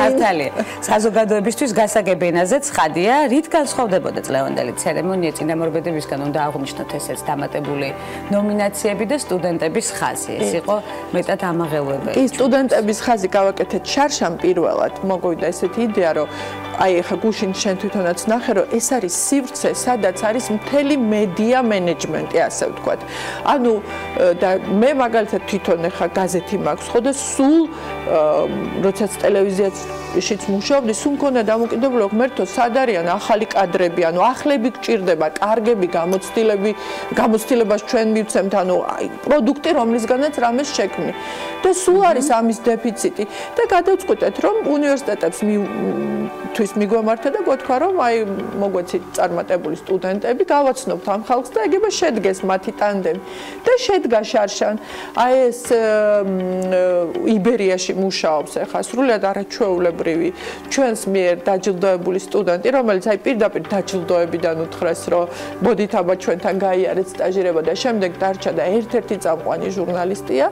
C: მართალია. საზოგადოებისთვის გასაგები ენაზე ცხადია, რით განსხვავდებოდა წლევანდელი ცერემონია წინამორბედებისგან, უნდა აღვნიშნოთ ესეც დამატებული ნომინაციები და სტუდენტების ხაზი. ეს იყო მეტად ამაღელვებელი.
F: კი, სტუდენტების ხაზი გავაკეთეთ შარშან პირველად. მოგვიდა ესეთი იდეა, რომ აი ახლა გუშინ შენ თვითონაც ნახე, რომ ეს არის სივრცე, სადაც არის მთელი მედია მენეჯმენტი, ასე ვთქვათ. ანუ და მე მაგალითად თვითონ ახლა გაზეთი მაქვს, ხო და სულ როდესაც ტელევიზიაშიც მუშაობდი, სულ მქონდა დამოკიდებულება, ღმერთო, სად არიან ახალი კადრები, ანუ ახლები გჭირდება, კარგები, გამოცდილებას ჩვენ მივცემთ, ანუ პროდუქტი, რომლისგანაც რამეს შექმნი. და სულ არის ამის დეფიციტი და გადავწყვიტეთ, რომ უნივერსიტეტებს თვის მიგვამართა და გვთქვა, რომ აი მოგვეცით წარმატებული სტუდენტები, გავაცნობთ ამ ხალხს და ეგება შედგეს მათი ტანდემი. და შედგა შარშან. აი ეს იბერიაში მუშაობს ახლა სრულად არაჩვეულებრივი ჩვენს მიერ დაჯილდოებული სტუდენტი, რომელიც აი პირდაპირ დაჯილდოებიდან უთხრეს, რომ მოდით აბა ჩვენთან გაიარეთ სტაჟირება და შემდეგ დარჩა და ერთ-ერთი წამყვანი ჟურნალისტია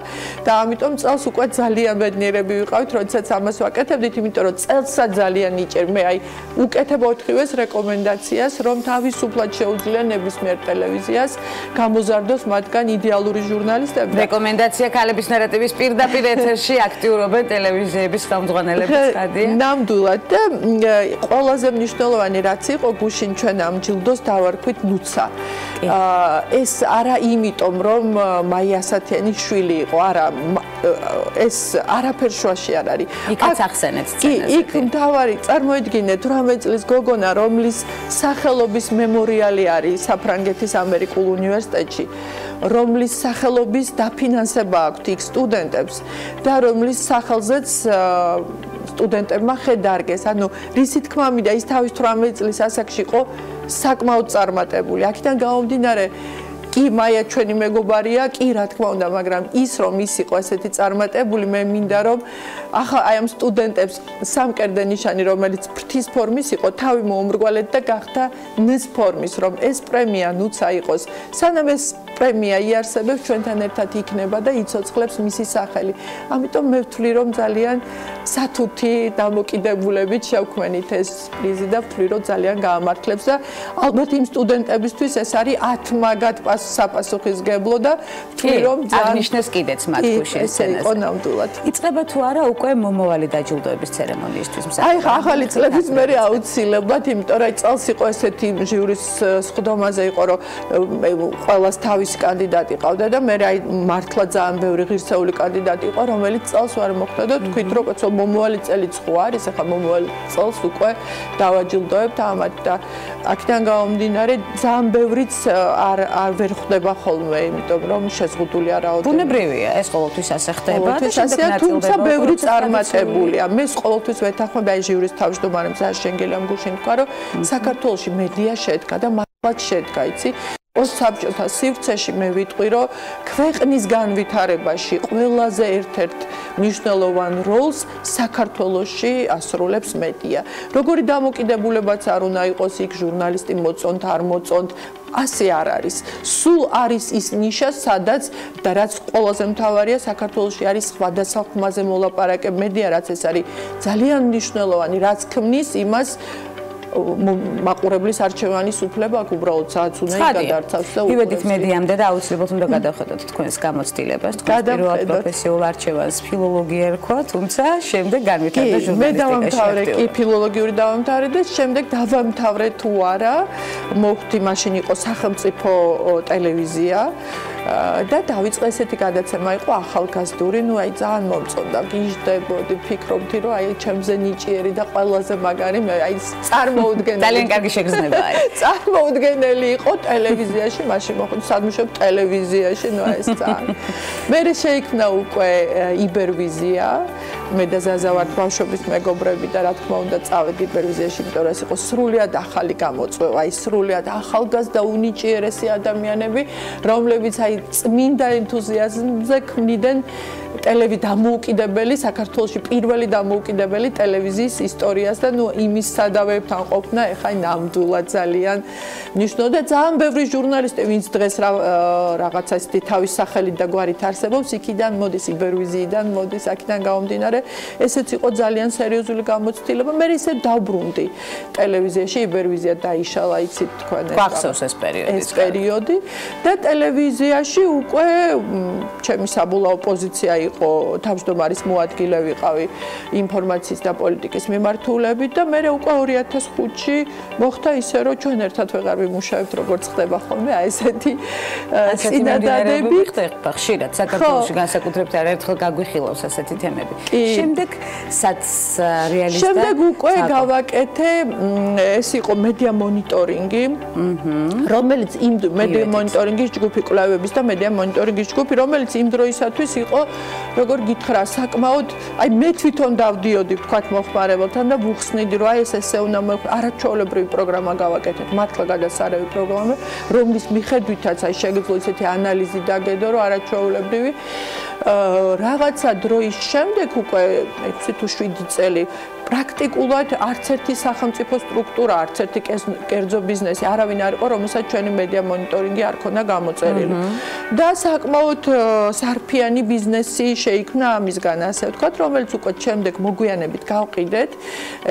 F: და ამიტომ წელს უკვე ძალიან ბედნიერები ვიყავით, როდესაც ამას ვაკეთებდით, იმიტომ რომ წელსაც ძალიან იჭერ მე აი უკეთებ 4-ვეს რეკომენდაციას, რომ თავისუფლად შეუძლია ნებისმიერ ტელევიზიას გამოზარდოს მათგან იდეალური ჟურნალისტები.
C: რეკომენდაცია ქალების ნარატივის პირდაპირ ეთერში აქტიურობენ ტელევიზიების ხელმძღვანელები, ცხადია.
F: ნამდვილად და ყველაზე მნიშვნელოვანი რაც იყო გუშინ ჩვენ ამ ჯილდოს დავარქვით ნუცა. ეს არა იმიტომ, რომ მაია ასათიანის შვილი იყო, არა ეს არაფერ შუაში არ არის.
C: იქაც ახსენეთ სცენაზე.
F: კი, იქ მთავარი წარმოედგინეთ 18 წლის გოგონა, რომლის სახელობის მემორიალი არის საფრანგეთის ამერიკულ უნივერსიტეტში, რომლის სახელობის დაფინანსება აქვთ იქ სტუდენტებს და რომლის სახელზეც სტუდენტებმა ხე დარგეს. ანუ რისი თქმა მინდა, ის თავის 18 წლის ასაკში იყო საკმაოდ წარმატებული. აქედან გამომდინარე კი მაია ჩვენი მეგობარია, კი რა თქმა უნდა, მაგრამ ის რომ ის იყო ესეთი წარმატებული, მე მინდა რომ ახლა აი ამ სტუდენტებს სამკერდე ნიშანი, რომელიც ფრთის ფორმის იყო, თავი მოუმრგვალეთ და გახდა ნის ფორმის, რომ ეს პრემია ნუცა იყოს. სანამ ეს პრემია იარსებებს, ჩვენთან ერთად იქნება და იცოცხლებს მისი სახელი. ამიტომ მე ვთვლი, რომ ძალიან სათუთი დამოკიდებულებით შევქმენით ეს პრიზი და ვთვლი, რომ ძალიან გაამართლებს და ალბათ იმ სტუდენტებისთვის ეს არის ათმაგად საპასუხისგებლო და ვთვლი, რომ
C: აღნიშნეს კიდეც მათ გუშინ სცენაზე.
F: იყო ნამდვილად.
C: იწყება თუ არა უკვე მომავალი დაჯილდოების ცერემონიისთვის მსახურობა?
F: აი ახალი წლების მერე აუცილებლად, იმიტომ რომ წელს იყო ესეთი ჟიურის სხდომაზე იყო, რომ ყველას თავისი კანდიდატი ყავდა და მე აი მართლა ძალიან ბევრი ღირსეული კანდიდატი იყო, რომელიც წელს ვერ მოხდა და თქვით, რომ კაცო მომავალი წელიც ხო არის, ახლა მომავალი წელს უკვე დავაჯილდოებთ ამათ და აქედან გამომდინარე ძალიან ბევრიც არ ვერ ხდება ხოლმე, იმიტომ რომ შეზღუდული არაოდენობა.
C: ბუნებრივია, ეს ყოველთვის ასე ხდება და
F: შემდეგ თუმცა ბევრი წარმატებულია. მე ყოველთვის ვეთანხმები აი ჟიურის თავმჯდომარემ ზაშენგელამ გუშინ თქვა, რომ საქართველოში მედია შედგა და მართლაც შედგა, იცი? საბჭოთა სივრცეში მე ვიტყვი, რომ ქვეყნის განვითარებაში ყველაზე ერთ-ერთ მნიშვნელოვან როლს საქართველოში ასრულებს მედია. როგორი დამოკიდებულებაც არ უნდა იყოს იქ ჟურნალისტი მოწონთ, არ მოწონთ, ასე არ არის. სულ არის ის ნიშა, სადაც და რაც ყველაზე მთავარია, საქართველოში არის სხვადასხვა ხმაზე მოლაპარაკე მედია, რაც ეს არის ძალიან მნიშვნელოვანი, რაც ქმნის იმას მაყურებლის არჩევანის უფლება აქ უბრალოდ სადაც უნდა გადაარჩევს და
C: მივედით მედიამდე და აუცილებლად უნდა გადავხედოთ თქვენს გამოცდილებას, თქვენს პირველ პროფესიულ არჩევანს ფილოლოგია ერქვა, თუმცა შემდეგ განვითარდა ჟურნალისტიკაში.
F: მე დავამთავრე კი ფილოლოგიური დავამთავრე და შემდეგ დავამთავრე თუ არა, მოხდი მაშინ იყო სახელმწიფო ტელევიზია და დავიწყე ესეთი გადაცემა იყო ახალგაზრდური, ნუ აი ძალიან მომწონდა, გიჟდებოდი, ფიქრობდი რომ აი ჩემზე ნიჭიერი და ყველაზე მაგარი მე აი წარმოუდგენელი.
C: ძალიან კარგი შეგრძნებაა.
F: წარმოუდგენელი იყო ტელევიზიაში, მაშინ მოხდა სადმუშაობ ტელევიზიაში, ნუ აი ეს ძალიან. მე შეიქმნა უკვე იბერვიზია, მე და ზაზა ვართ ბავშვობის მეგობრები და რა თქმა უნდა წავედი იბერვიზიაში, იმიტომ რომ ეს იყო სრულიად ახალი გამოწვევა, აი სრულიად ახალგაზრდა უნიჭიერესი ადამიანები, რომლებიც აი აი წმინდა ენთუზიაზმზე ქმნიდნენ დამოუკიდებელი საქართველოში პირველი დამოუკიდებელი ტელევიზიის ისტორიას და ნუ იმის სადავეებთან ყოფნა ეხა ნამდვილად ძალიან მნიშვნელოვანი და ძალიან ბევრი ჟურნალისტი ვინც დღეს რაღაცა ისეთი თავის სახელით და გვარით არსებობს იქიდან მოდის იბერვიზიიდან მოდის აქედან გამომდინარე ესეც იყო ძალიან სერიოზული გამოცდილება მე ისე დავბრუნდი ტელევიზიაში იბერვიზია დაიშალა იცით თქვენ
B: გახსოვს ეს პერიოდი
F: და ტელევიზიაში უკვე ჩემი საბოლოო პოზიცია იყო თავმჯდომარის მოადგილე ვიყავი ინფორმაციის და პოლიტიკის მიმართულებით და მე უკვე 2005-ში მოხდა ისე რომ ჩვენ ერთად ვეღარ ვიმუშავებთ როგორც ხდება ხოლმე აი ესეთი წინადადები
B: ხდება ხშირად საქართველოში განსაკუთრებით არაერთხელ გაგვიხილავს ასეთი თემები შემდეგ სად რეალისტად
F: შემდეგ უკვე გავაკეთე ეს იყო მედია მონიტორინგი რომელიც იმ მედია მონიტორინგის ჯგუფი კვლევების და მედია მონიტორინგის ჯგუფი რომელიც იმ დროისათვის იყო როგორ გითხრა საკმაოდ აი მე თვითონ დავდიოდი ვთქვათ მოხმარებელთან და ვუხსნიდი რომ აი ესე უნდა არაჩვეულებრივი პროგრამა გავაკეთეთ მართლა გადასარევი პროგრამა რომლის მიხედვითაც აი შეგიძლია ისეთი ანალიზი დაგედო რომ არაჩვეულებრივი რაღაცა დროის შემდეგ უკვე 6 თუ 7 წელი პრაქტიკულად არც ერთი სახელმწიფო სტრუქტურა, არც ერთი კერძო ბიზნესი არავინ არ იყო, რომელსაც ჩვენი მედია მონიტორინგი არ ქონდა გამოწერილი. და საკმაოდ სარფიანი ბიზნესი შეიქმნა ამისგან, ასე ვთქვათ, რომელიც უკვე შემდეგ მოგვიანებით გავყიდეთ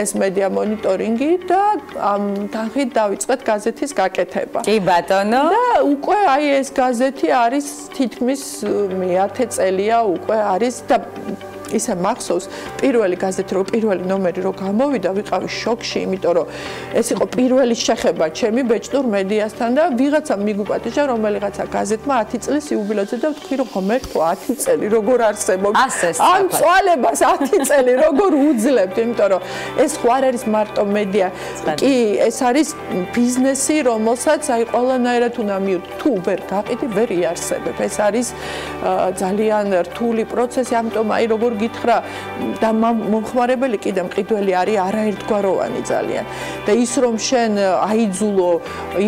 F: ეს მედია მონიტორინგი და ამ თანხით დავიწყეთ გაზეთის გაკეთება.
B: კი ბატონო.
F: და უკვე აი ეს გაზეთი არის თითქმის 10 წელია უკვე არის და ისე მახსოვს პირველი გაზეთი რო პირველი ნომერი რო გამოვიდა ვიყავი შოკში იმიტომ რომ ეს იყო პირველი შეხება ჩემი ბეჭდურ მედიასთან და ვიღაცამ მიგვიპატიჟა რომელიღაცა გაზეთმა 10 წლის იუბილეზე და ვთქვი რომ ღმერთო 10 წელი როგორ არსებობს ამ წვალებას 10 წელი როგორ უძლებთ იმიტომ რომ ეს ხო არ არის მარტო მედია კი ეს არის ბიზნესი რომელსაც აი ყველანაირად უნდა მივიდეთ თუ ვერ გაყიდი ვერ იარსებებ ეს არის ძალიან რთული პროცესი ამიტომ აი როგორ გითხრა და მომხმარებელი კიდე მყიდველი არის არაერთგვაროვანი ძალიან და ის რომ შენ აიძულო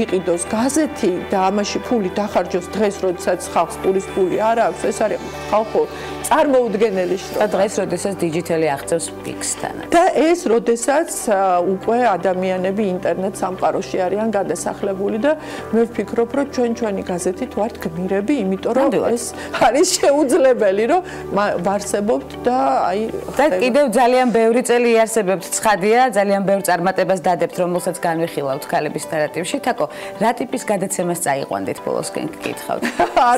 F: იყიდოს გაზეთი და ამაში ფული დახარჯოს დღეს როდესაც ხალხს პურის ფული არ აქვს ეს არის ხალხო წარმოუდგენელი შრომა
B: და დღეს როდესაც დიჯიტალი აღწევს ფიქსთან
F: და ეს როდესაც უკვე ადამიანები ინტერნეტ სამყაროში არიან გადასახლებული და მე ვფიქრობ რომ ჩვენი გაზეთით ვართ გმირები იმიტომ რომ ეს არის შეუძლებელი რომ ვარსებობთ და აი
B: და კიდევ ძალიან ბევრი წელი იარსებებთ ცხადია ძალიან ბევრ წარმატებას დადებთ რომელსაც განვიხილავთ ქალების ნარატივში თაკო რა ტიპის გადაცემას წაიყვანდით ბოლოსკენ გკითხავთ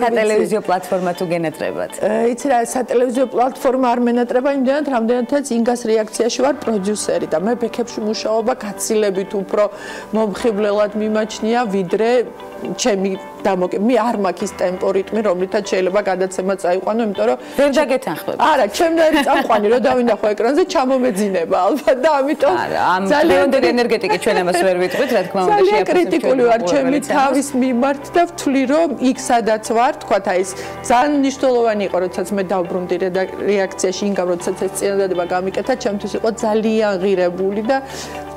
B: სატელევიზიო პლატფორმა თუ გენატრებათ
F: იცი რა სატელევიზიო პლატფორმა არ მენატრება იმდენად რამდენადაც ინგას რეაქციაში ვარ პროდიუსერი და მე ბექებში მუშაობა გაცილებით უფრო მომხიბლელად მიმაჩნია ვიდრე ჩემი მე არ მაქვს ის ტემპო რიტმი რომლითაც შეიძლება გადაცემა წაიყვანო იმიტომ რომ
B: ვერ დაგეთანხმებ
F: არა ჩემნაირი წამყვანი რომ დავინახო ეკრანზე ჩამომეძინება ალბათ და ამიტომ
B: ძალიან ენერგეტიკი ჩვენ ამას ვერ ვიტყვით რა თქმა უნდა
F: ძალიან კრიტიკული ვარ ჩემი თავის მიმართ და ვთვლი რომ იქ სადაც ვარ თქვათ აი ეს ძალიან მნიშვნელოვანი იყო როდესაც მე დავბრუნდი რეაქციაში ინგამ როდესაც ეს წინადადება გამიკეთა ჩემთვის იყო ძალიან ღირებული და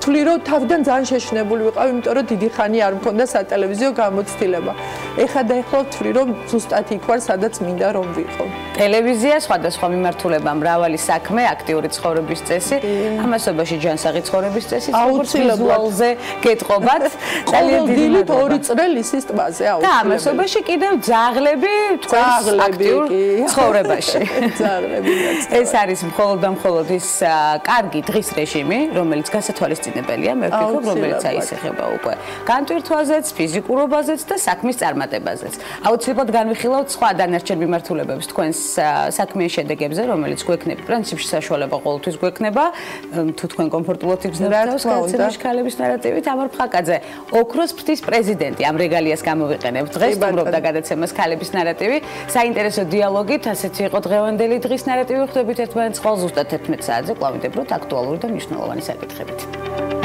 F: ვთვლი რომ თავიდან ძალიან შეშინებული ვიყავ იმიტომ რომ დიდი ხანი არ მქონდა სატელევიზიო გამოცდილება ეხლა და ეხლა ვთვლი რომ ზუსტად იქ ვარ სადაც მინდა რომ ვიყო
B: ტელევიზია სხვადასხვა მიმართულება მრავალი საქმე აქტიური ცხოვრების წესი ამასობაში ჯანსაღი ცხოვრების წესი
F: აუცილებლად
B: გეტყობათ
F: ძალიან დიდი 2 წრე ლისის ტბაზე
B: და ამასობაში კიდევ ძაღლები თქვენს აქტიურ ცხოვრებაში
F: ძაღლები
B: ეს არის მხოლოდ და მხოლოდ ის კარგი დღის რეჟიმი რომელიც გასათვალისწინებელია მე ვფიქრობ რომელიც აისახება უკვე განტვირთვაზეც ფიზიკურობაზეც და საქმის წარმატებაზეც აუცილებლად განვიხილავთ სხვა დანარჩენ მიმართულებებს თქვენს საქმიან შედეგებზე რომელიც გვექნება პრინციპში საშუალება ყოველთვის გვექნება თუ თქვენ კომფორტულად იგრძნობთ გადაცემაში ქალების ნარატივი თამარ ფხაკაძე ოქროს ფრთის პრეზიდენტი ამ რეგალიას გამოვიყენებთ დღეს სტუმრობდა გადაცემას ქალების ნარატივი საინტერესო დიალოგით ასეთი იყო დღევანდელი დღის ნარატივი ხვდებით ერთმანეთს ყოველ ზუსტად 11 საათზე კვლავინდებროთ აქტუალური და მნიშვნელოვანი საკითხებით